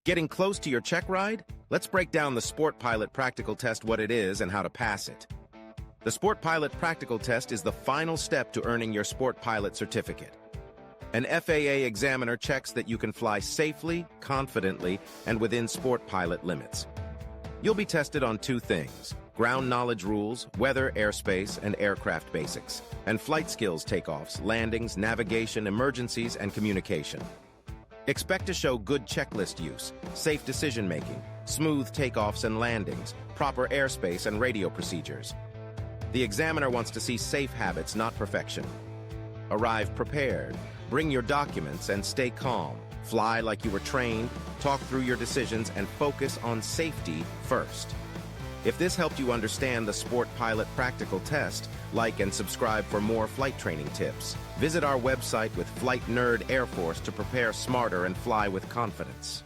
Getting close to your check ride? Let's break down the Sport Pilot Practical Test, what it is and how to pass it. The Sport Pilot Practical Test is the final step to earning your Sport Pilot certificate. An FAA examiner checks that you can fly safely, confidently, and within Sport Pilot limits. You'll be tested on two things: ground knowledge rules, weather, airspace, and aircraft basics, and flight skills, takeoffs, landings, navigation, emergencies, and communication. Expect to show good checklist use, safe decision-making, smooth takeoffs and landings, proper airspace and radio procedures. The examiner wants to see safe habits, not perfection. Arrive prepared, bring your documents, and stay calm. Fly like you were trained, talk through your decisions, and focus on safety first. If this helped you understand the Sport Pilot Practical Test, like and subscribe for more flight training tips. Visit our website with Flight Nerd Air Force to prepare smarter and fly with confidence.